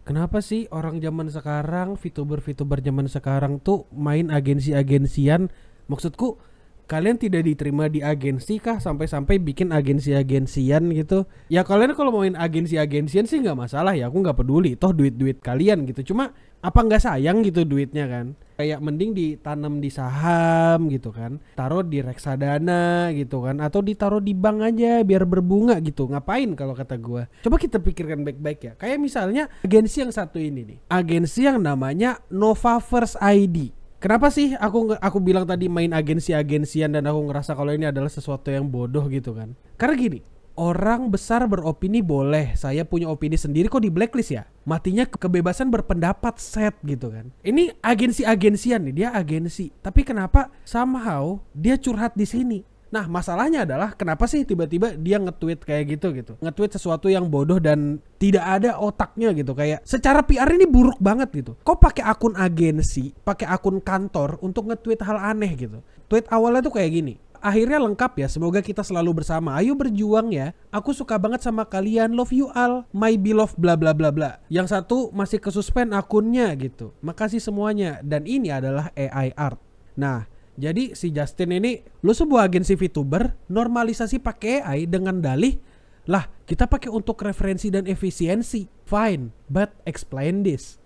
Kenapa sih orang zaman sekarang, VTuber-VTuber zaman sekarang tuh main agensi-agensian? Maksudku, kalian tidak diterima di agensi kah sampai-sampai bikin agensi-agensian gitu? Ya kalian kalau main agensi-agensian sih nggak masalah ya, aku nggak peduli. Toh duit-duit kalian gitu. Cuma apa nggak sayang gitu duitnya kan? Kayak mending ditanam di saham gitu kan, taruh di reksadana gitu kan, atau ditaruh di bank aja biar berbunga gitu. Ngapain kalau kata gua? Coba kita pikirkan baik-baik ya. Kayak misalnya agensi yang satu ini nih, agensi yang namanya Novaverse ID. Kenapa sih aku bilang tadi main agensi-agensian dan aku ngerasa kalau ini adalah sesuatu yang bodoh gitu kan? Karena gini, orang besar beropini boleh, saya punya opini sendiri kok di blacklist ya. Matinya kebebasan berpendapat set gitu kan. Ini agensi-agensian nih, dia agensi. Tapi kenapa somehow dia curhat di sini? Nah masalahnya adalah kenapa sih tiba-tiba dia nge-tweet kayak gitu. Nge-tweet sesuatu yang bodoh dan tidak ada otaknya gitu. Kayak secara PR ini buruk banget gitu. Kok pakai akun agensi, pakai akun kantor untuk nge-tweet hal aneh gitu. Tweet awalnya tuh kayak gini. Akhirnya lengkap ya, semoga kita selalu bersama. Ayo berjuang ya. Aku suka banget sama kalian. Love you all. My beloved bla bla bla bla. Yang satu masih kesuspend akunnya gitu. Makasih semuanya. Dan ini adalah AI art. Nah, jadi si Justin ini, lu sebuah agensi VTuber normalisasi pakai AI dengan dalih, lah kita pakai untuk referensi dan efisiensi. Fine, but explain this.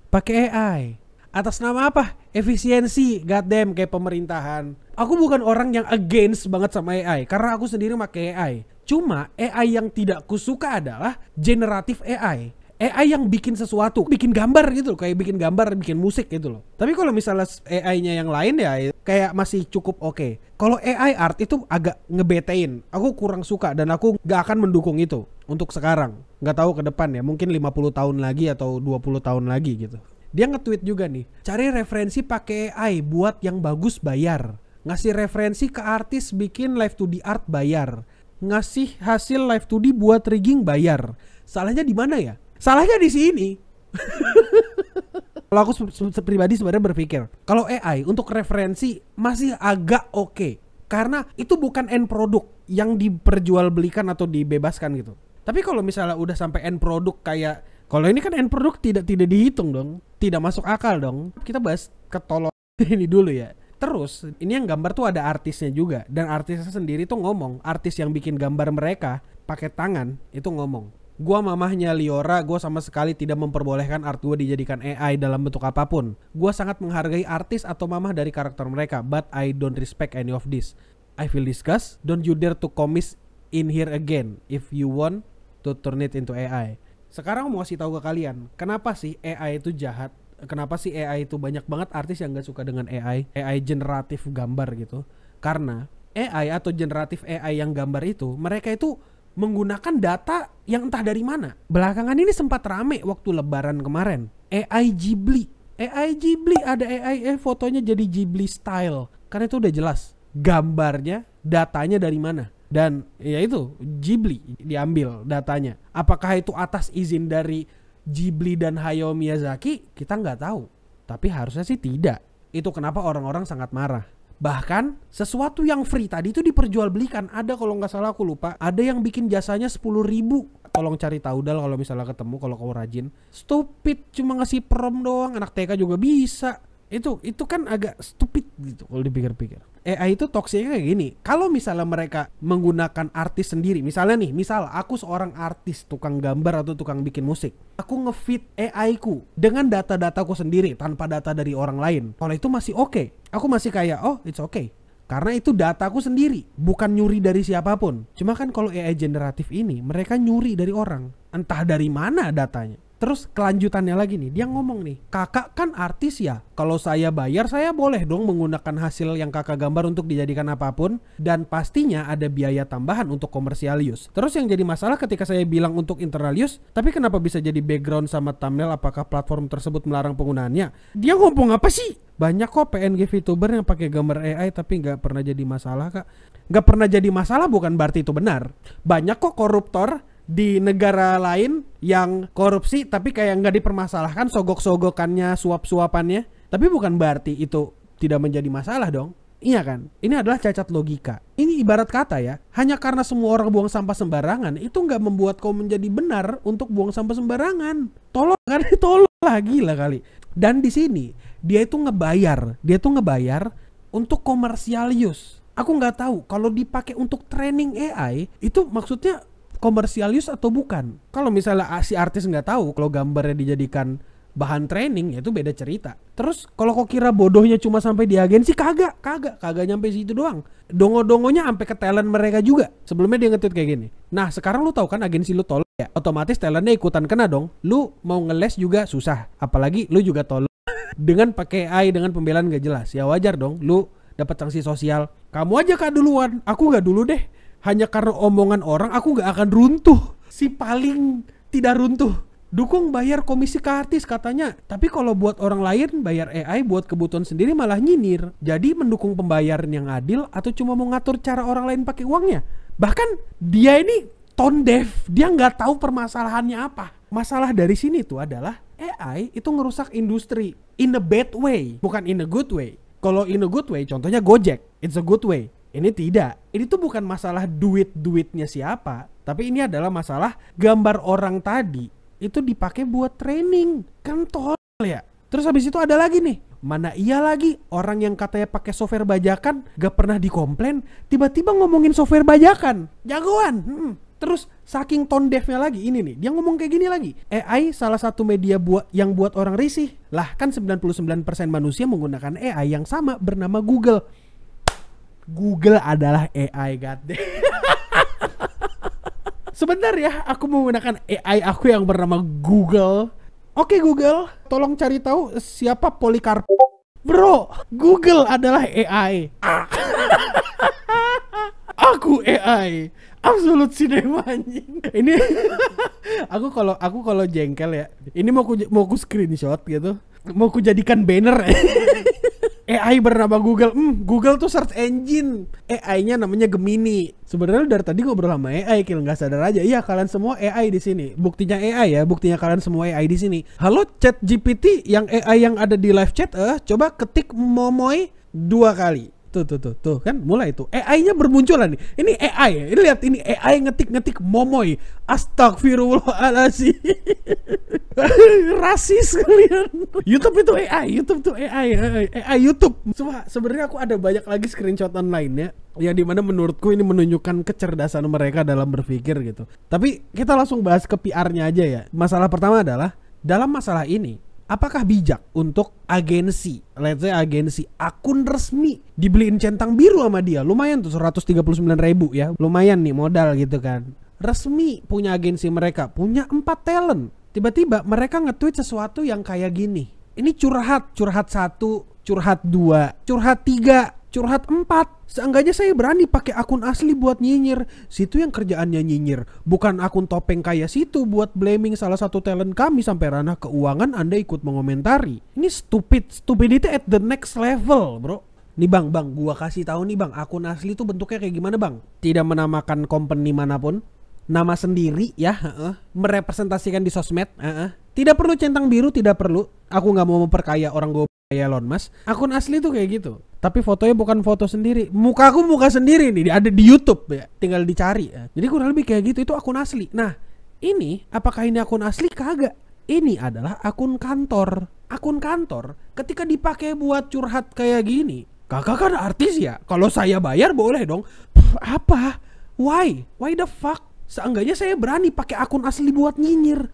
Pakai AI. Atas nama apa? Efisiensi, goddamn kayak pemerintahan. Aku bukan orang yang against banget sama AI karena aku sendiri pakai AI. Cuma AI yang tidak kusuka adalah generatif AI. AI yang bikin sesuatu, bikin gambar gitu loh, kayak bikin gambar, bikin musik gitu loh. Tapi kalau misalnya AI-nya yang lain ya kayak masih cukup oke. Kalau AI art itu agak ngebetein. Aku kurang suka dan aku gak akan mendukung itu untuk sekarang. Gak tahu ke depan ya, mungkin 50 tahun lagi atau 20 tahun lagi gitu. Dia nge-tweet juga nih, cari referensi pakai AI buat yang bagus bayar. Ngasih referensi ke artis bikin live 2D art bayar. Ngasih hasil live 2D buat rigging bayar. Salahnya di mana ya? Salahnya di sini. Kalau aku pribadi sebenarnya berpikir, kalau AI untuk referensi masih agak oke. Karena itu bukan end product yang diperjualbelikan atau dibebaskan gitu. Tapi kalau misalnya udah sampai end product kayak, kalau ini kan end product tidak dihitung dong. Tidak masuk akal dong. Kita bahas ketolong ini dulu ya. Terus ini yang gambar tuh ada artisnya juga. Dan artisnya sendiri tuh ngomong, artis yang bikin gambar mereka pakai tangan itu ngomong, gua mamahnya Liora, gua sama sekali tidak memperbolehkan art gua dijadikan AI dalam bentuk apapun. Gua sangat menghargai artis atau mamah dari karakter mereka, but I don't respect any of this. I feel disgust. Don't you dare to commit in here again if you want to turn it into AI. Sekarang mau kasih tahu ke kalian, kenapa sih AI itu jahat? Kenapa sih AI itu banyak banget artis yang gak suka dengan AI generatif gambar gitu? Karena AI atau generatif AI yang gambar itu, mereka itu menggunakan data yang entah dari mana. Belakangan ini sempat rame waktu lebaran kemarin. AI Ghibli. AI Ghibli, ada AI fotonya jadi Ghibli style. Karena itu udah jelas gambarnya, datanya dari mana. Dan ya itu Ghibli diambil datanya. Apakah itu atas izin dari Ghibli dan Hayao Miyazaki? Kita nggak tahu. Tapi harusnya sih tidak. Itu kenapa orang-orang sangat marah. Bahkan sesuatu yang free tadi itu diperjualbelikan. Ada kalau nggak salah aku lupa, ada yang bikin jasanya 10.000. Tolong cari tahu dal kalau misalnya ketemu, kalau kau rajin. Stupid, cuma ngasih prom doang, anak TK juga bisa. Itu kan agak stupid gitu kalau dipikir-pikir. AI itu toksiknya kayak gini. Kalau misalnya mereka menggunakan artis sendiri, misalnya nih, misal aku seorang artis, tukang gambar atau tukang bikin musik, aku nge-feed AI ku dengan data-dataku sendiri tanpa data dari orang lain. Kalau itu masih oke. Aku masih kayak, oh it's okay. Karena itu dataku sendiri, bukan nyuri dari siapapun. Cuma kan kalau AI generatif ini, mereka nyuri dari orang. Entah dari mana datanya. Terus kelanjutannya lagi nih, dia ngomong nih, kakak kan artis ya, kalau saya bayar saya boleh dong menggunakan hasil yang kakak gambar untuk dijadikan apapun, dan pastinya ada biaya tambahan untuk commercial use. Terus yang jadi masalah ketika saya bilang untuk internal use, tapi kenapa bisa jadi background sama thumbnail, apakah platform tersebut melarang penggunaannya? Dia ngomong apa sih? Banyak kok PNG VTuber yang pakai gambar AI tapi nggak pernah jadi masalah kak. Nggak pernah jadi masalah bukan berarti itu benar. Banyak kok koruptor di negara lain yang korupsi tapi kayak nggak dipermasalahkan sogok-sogokannya, suap-suapannya. Tapi bukan berarti itu tidak menjadi masalah dong. Iya kan? Ini adalah cacat logika. Ini ibarat kata ya, hanya karena semua orang buang sampah sembarangan, itu nggak membuat kau menjadi benar untuk buang sampah sembarangan. Tolong kan? Tolong lah, gila kali. Dan di sini dia tuh ngebayar untuk komersial use. Aku nggak tahu kalau dipakai untuk training AI itu maksudnya komersial use atau bukan. Kalau misalnya si artis nggak tahu kalau gambarnya dijadikan bahan training, ya itu beda cerita. Terus kalau kau kira bodohnya cuma sampai di agensi, kagak nyampe situ doang. Dongo-dongonya sampai ke talent mereka juga. Sebelumnya dia nge-tweet kayak gini. Nah, sekarang lu tahu kan agensi lu tolol ya, otomatis talentnya ikutan kena dong. Lu mau ngeles juga susah, apalagi lu juga tolol. Dengan pakai AI, dengan pembelaan gak jelas, ya wajar dong lu dapat sanksi sosial. Kamu aja kak duluan, aku gak dulu deh. Hanya karena omongan orang aku gak akan runtuh. Si paling tidak runtuh. Dukung bayar komisi ke artis katanya. Tapi kalau buat orang lain bayar AI buat kebutuhan sendiri malah nyinyir. Jadi mendukung pembayaran yang adil atau cuma mau ngatur cara orang lain pakai uangnya. Bahkan dia ini tone deaf. Dia nggak tahu permasalahannya apa. Masalah dari sini tuh adalah AI itu ngerusak industri in a bad way, bukan in a good way. Kalau in a good way contohnya Gojek, it's a good way. Ini tidak. Ini tuh bukan masalah duitnya siapa, tapi ini adalah masalah gambar orang tadi itu dipakai buat training. Kan tol ya. Terus habis itu ada lagi nih. Mana iya lagi orang yang katanya pakai software bajakan gak pernah dikomplain, tiba-tiba ngomongin software bajakan. Jagoan. Terus saking tone deafnya lagi ini nih, dia ngomong kayak gini lagi. AI salah satu media yang buat orang risih. Lah kan 99% manusia menggunakan AI yang sama bernama Google. Google adalah AI, goddamn. Sebentar ya, aku menggunakan AI aku yang bernama Google. Oke Google, tolong cari tahu siapa Polikarpus. Bro, Google adalah AI. Aku AI. Absolut cinema anjing. Ini aku kalau jengkel ya. Ini mau ku screenshot gitu. Mau ku jadikan banner. AI bernama Google. Google tuh search engine. AI-nya namanya Gemini. Sebenarnya dari tadi ngobrol sama AI, Kil, nggak sadar aja. Iya, kalian semua AI di sini. Buktinya AI ya, buktinya kalian semua AI di sini. Halo Chat GPT yang AI yang ada di live chat, coba ketik Momoy 2 kali. Tuh kan mulai tuh AI-nya bermunculan nih. Ini AI ya. Ini lihat ini AI ngetik Momoy. Astagfirullahaladzim. Rasis kalian. YouTube itu AI, AI YouTube. Cuma sebenarnya aku ada banyak lagi screenshot online ya dimana menurutku ini menunjukkan kecerdasan mereka dalam berpikir gitu. Tapi kita langsung bahas ke PR-nya aja ya. Masalah pertama adalah dalam masalah ini, apakah bijak untuk agensi, let's say agensi akun resmi dibeliin centang biru sama dia? Lumayan tuh 139.000 ya. Lumayan nih modal gitu kan. Resmi punya agensi mereka, punya 4 talent. Tiba-tiba mereka nge-tweet sesuatu yang kayak gini. Ini curhat 1, curhat 2, curhat 3, curhat 4. Seenggaknya saya berani pakai akun asli buat nyinyir. Situ yang kerjaannya nyinyir, bukan akun topeng kayak situ buat blaming salah satu talent kami sampai ranah keuangan Anda ikut mengomentari. Ini stupidity at the next level, bro. Nih bang, gua kasih tahu nih bang, akun asli tuh bentuknya kayak gimana bang? Tidak menamakan company manapun, nama sendiri ya, merepresentasikan di sosmed, tidak perlu centang biru, tidak perlu. Aku nggak mau memperkaya orang gue kayak Elon Musk. Akun asli tuh kayak gitu. Tapi fotonya bukan foto sendiri. Muka sendiri nih, ada di YouTube ya. Tinggal dicari ya. Jadi kurang lebih kayak gitu, itu akun asli. Nah, ini apakah ini akun asli? Kagak. Ini adalah akun kantor. Akun kantor ketika dipakai buat curhat kayak gini. Kakak kan artis ya. Kalau saya bayar boleh dong. Apa? Why the fuck? Seenggaknya saya berani pakai akun asli buat nyinyir.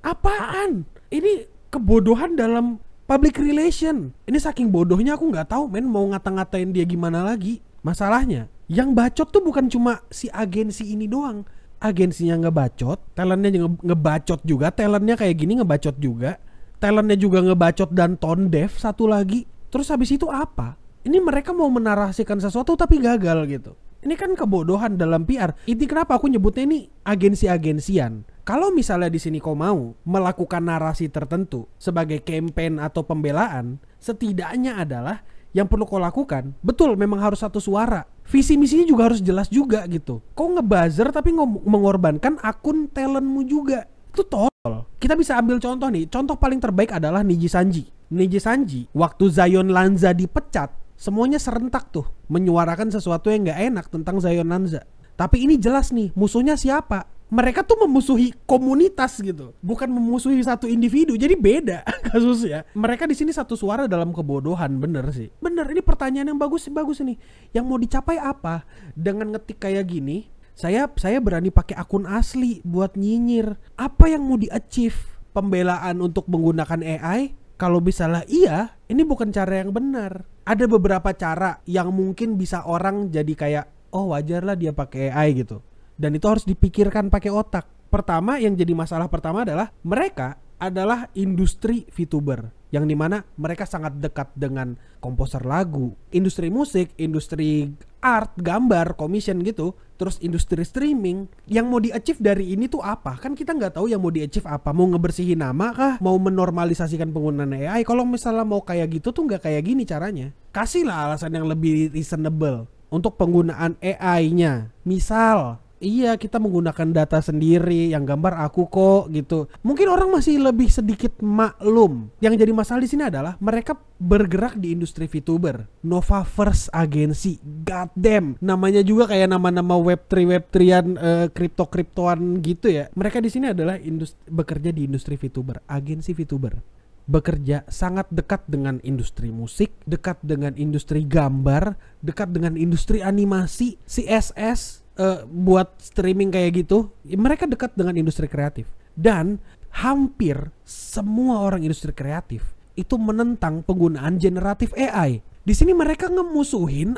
Apaan? Ini kebodohan dalam public relation. Ini saking bodohnya aku nggak tahu men mau ngata-ngatain dia gimana lagi. Masalahnya yang bacot tuh bukan cuma si agensi ini doang. Agensinya ngebacot, talentnya ngebacot juga, talentnya kayak gini ngebacot juga, talentnya juga ngebacot dan tone deaf satu lagi. Terus habis itu apa? Ini mereka mau menarasikan sesuatu tapi gagal gitu. Ini kan kebodohan dalam PR. Ini kenapa aku nyebutnya ini agensi-agensian. Kalau misalnya di sini kau mau melakukan narasi tertentu sebagai campaign atau pembelaan, setidaknya adalah yang perlu kau lakukan, betul memang harus satu suara. Visi misinya juga harus jelas juga gitu. Kau ngebuzzer tapi mengorbankan akun talentmu juga. Itu tolol. Kita bisa ambil contoh nih. Contoh paling terbaik adalah Niji Sanji. Niji Sanji waktu Zion Lanza dipecat, semuanya serentak tuh menyuarakan sesuatu yang nggak enak tentang Zion Nanza. Tapi ini jelas nih, musuhnya siapa? Mereka tuh memusuhi komunitas gitu, bukan memusuhi satu individu. Jadi beda kasusnya. Mereka di sini satu suara dalam kebodohan, bener sih. Bener, ini pertanyaan yang bagus ini. Yang mau dicapai apa? Dengan ngetik kayak gini, saya berani pakai akun asli buat nyinyir. Apa yang mau di-achieve? Pembelaan untuk menggunakan AI? Kalau misalnya iya, ini bukan cara yang benar. Ada beberapa cara yang mungkin bisa orang jadi kayak, oh wajar lah dia pakai AI gitu. Dan itu harus dipikirkan pakai otak. Pertama, yang jadi masalah pertama adalah mereka adalah industri VTuber, yang dimana mereka sangat dekat dengan komposer lagu, industri musik, industri art, gambar, commission gitu, terus industri streaming. Yang mau di-achieve dari ini tuh apa? Kan kita nggak tahu yang mau di-achieve apa. Mau ngebersihin nama kah? Mau menormalisasikan penggunaan AI? Kalau misalnya mau kayak gitu tuh nggak kayak gini caranya. Kasihlah alasan yang lebih reasonable untuk penggunaan AI-nya. Misal, iya kita menggunakan data sendiri, yang gambar aku kok gitu. Mungkin orang masih lebih sedikit maklum. Yang jadi masalah di sini adalah mereka bergerak di industri VTuber. Novaverse Agency, goddamn. Namanya juga kayak nama-nama Web3-an, kripto-kriptoan gitu ya. Mereka di sini adalah bekerja di industri VTuber, agensi VTuber. Bekerja sangat dekat dengan industri musik, dekat dengan industri gambar, dekat dengan industri animasi, CSS, buat streaming kayak gitu. Mereka dekat dengan industri kreatif. Dan hampir semua orang industri kreatif itu menentang penggunaan generatif AI. Di sini mereka ngemusuhin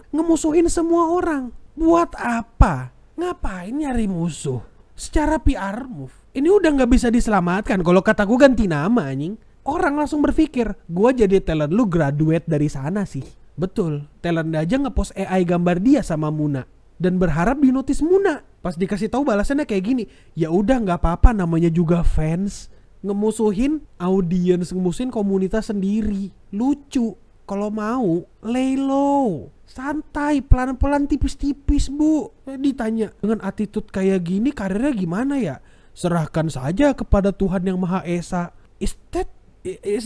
semua orang. Buat apa? Ngapain nyari musuh? Secara PR move, ini udah nggak bisa diselamatkan. Kalau kataku ganti nama anjing, orang langsung berpikir, gua jadi talent lu graduate dari sana sih. Betul, talent aja ngepost AI gambar dia sama Muna dan berharap di notice Muna. Pas dikasih tahu balasannya kayak gini, ya udah nggak apa-apa, namanya juga fans. Ngemusuhin audiens, ngemusuhin komunitas sendiri. Lucu. Kalau mau lay low, santai, pelan-pelan, tipis-tipis bu. Ditanya dengan attitude kayak gini, karirnya gimana ya? Serahkan saja kepada Tuhan yang Maha Esa. Is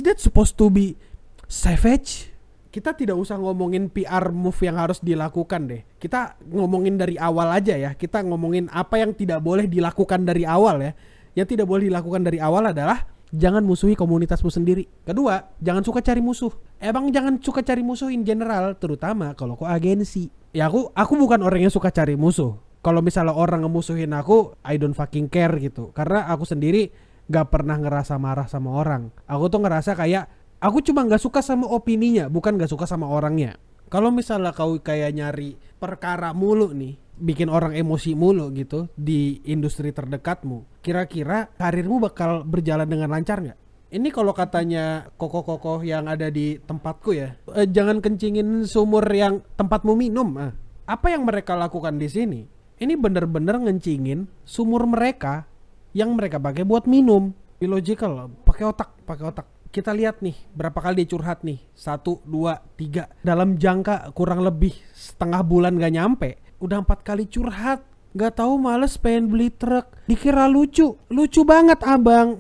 that supposed to be savage? Kita tidak usah ngomongin PR move yang harus dilakukan deh. Kita ngomongin dari awal aja ya. Kita ngomongin apa yang tidak boleh dilakukan dari awal ya. Yang tidak boleh dilakukan dari awal adalah jangan musuhi komunitasmu sendiri. Kedua, jangan suka cari musuh. Emang jangan suka cari musuh in general, terutama kalau kok agensi. Ya aku bukan orang yang suka cari musuh. Kalau misalnya orang ngemusuhin aku, I don't fucking care gitu. Karena aku sendiri gak pernah ngerasa marah sama orang. Aku tuh ngerasa kayak aku cuma gak suka sama opininya, bukan gak suka sama orangnya. Kalau misalnya kau kayak nyari perkara mulu nih, bikin orang emosi mulu gitu di industri terdekatmu, kira-kira karirmu bakal berjalan dengan lancar nggak? Ini kalau katanya kokoh-kokoh yang ada di tempatku ya, jangan kencingin sumur yang tempatmu minum. Apa yang mereka lakukan di sini? Ini bener-bener ngencingin sumur mereka yang mereka pakai buat minum. Illogical, pakai otak. Kita lihat nih berapa kali dia curhat nih. 1, 2, 3 dalam jangka kurang lebih setengah bulan gak nyampe. Udah 4 kali curhat. Gak tahu males pengen beli truk. Dikira lucu banget abang.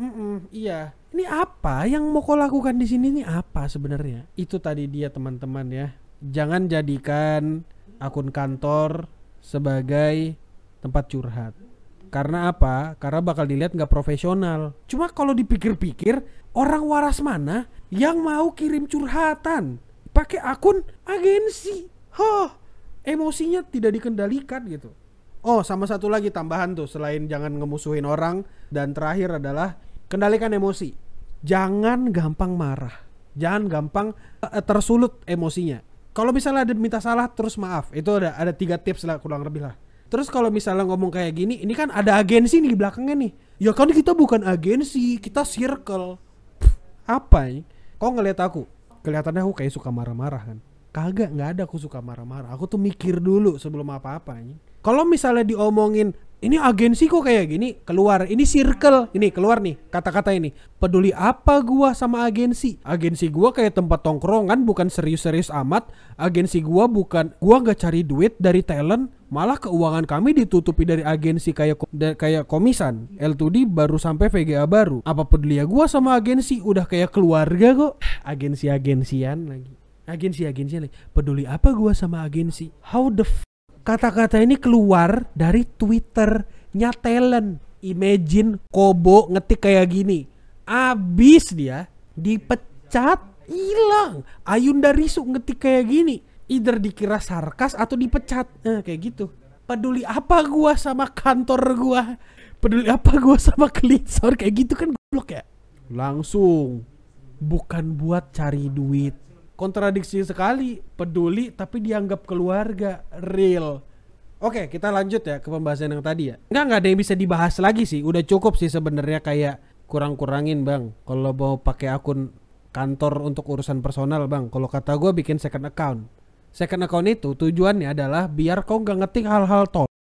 Iya. Ini apa yang mau kau lakukan di sini nih, apa sebenarnya? Itu tadi dia teman-teman ya. Jangan jadikan akun kantor sebagai tempat curhat. Karena apa? Karena bakal dilihat gak profesional. Cuma kalau dipikir-pikir, orang waras mana yang mau kirim curhatan pakai akun agensi? Emosinya tidak dikendalikan gitu. Oh, sama satu lagi tambahan tuh, selain jangan ngemusuhin orang, dan terakhir adalah kendalikan emosi. Jangan gampang marah. Jangan gampang tersulut emosinya. Kalau misalnya ada minta salah terus maaf. Itu ada 3 tips lah kurang lebih lah. Terus kalau misalnya ngomong kayak gini, ini kan ada agensi nih di belakangnya nih. Ya kan kita bukan agensi, kita circle. Apa ini? Kok ngeliat aku? Kelihatannya aku kayak suka marah-marah kan? Kagak, nggak ada aku suka marah-marah. Aku tuh mikir dulu sebelum apa-apa ini. Kalau misalnya diomongin, ini agensi kok kayak gini, keluar. Ini circle, ini keluar nih kata-kata ini. Peduli apa gua sama agensi? Agensi gua kayak tempat tongkrongan, bukan serius-serius amat. Agensi gua nggak cari duit dari talent. Malah keuangan kami ditutupi dari agensi kayak komisan. L2D baru sampai VGA baru. Apa peduli ya gua sama agensi? Udah kayak keluarga kok. Agensi-agensian lagi. Agensi nih. Peduli apa gua sama agensi? How the kata-kata ini keluar dari Twitternya talent. Imagine Kobo ngetik kayak gini. Abis dia dipecat, hilang. Ayunda Risu ngetik kayak gini. Either dikira sarkas atau dipecat. Kayak gitu. Peduli apa gua sama kantor gua? Peduli apa gua sama Cleansor? Kayak gitu kan goblok ya. Langsung. Bukan buat cari duit. Kontradiksi sekali. Peduli tapi dianggap keluarga. Real. Oke, kita lanjut ya ke pembahasan yang tadi ya. Nggak ada yang bisa dibahas lagi sih. Udah cukup sih sebenarnya, kayak kurang-kurangin bang. Kalau mau pakai akun kantor untuk urusan personal bang. Kalau kata gue bikin second account. Second account itu tujuannya adalah biar kau nggak ngetik hal-hal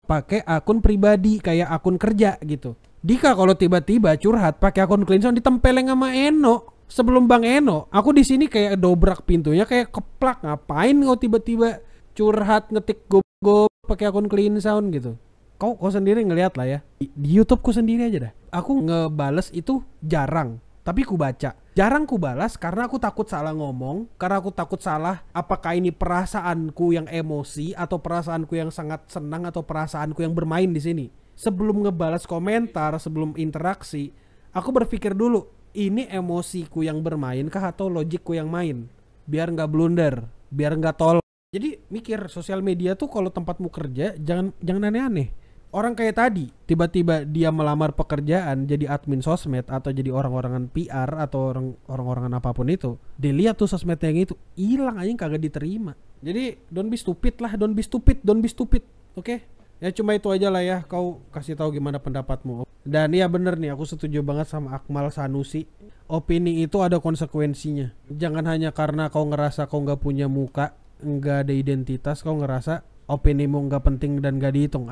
pakai akun pribadi kayak akun kerja gitu. Dika kalau tiba-tiba curhat pakai akun Cleanson ditempeleng sama Eno. Sebelum Bang Eno, aku di sini kayak dobrak pintunya, kayak keplak. Ngapain kau tiba-tiba curhat ngetik go pakai akun Clean Sound gitu? Kau sendiri ngelihat lah ya. Di YouTube ku sendiri aja dah. Aku ngebales itu jarang, tapi ku baca. Jarang ku balas karena aku takut salah ngomong, karena aku takut salah apakah ini perasaanku yang emosi atau perasaanku yang sangat senang atau perasaanku yang bermain di sini. Sebelum ngebalas komentar, sebelum interaksi, aku berpikir dulu, ini emosiku yang bermain kah atau logikku yang main? Biar nggak blunder, biar nggak tol. Jadi mikir, sosial media tuh kalau tempatmu kerja jangan aneh-aneh. Orang kayak tadi tiba-tiba dia melamar pekerjaan jadi admin sosmed atau jadi orang-orangan PR atau orang-orangan apapun itu, dilihat tuh sosmednya yang itu hilang aja, kagak diterima. Jadi don't be stupid lah, don't be stupid. Oke? Ya cuma itu aja lah ya, kau kasih tahu gimana pendapatmu. Dan ya bener nih, aku setuju banget sama Akmal Sanusi. Opini itu ada konsekuensinya. Jangan hanya karena kau ngerasa kau nggak punya muka, nggak ada identitas, kau ngerasa opinimu nggak penting dan nggak dihitung.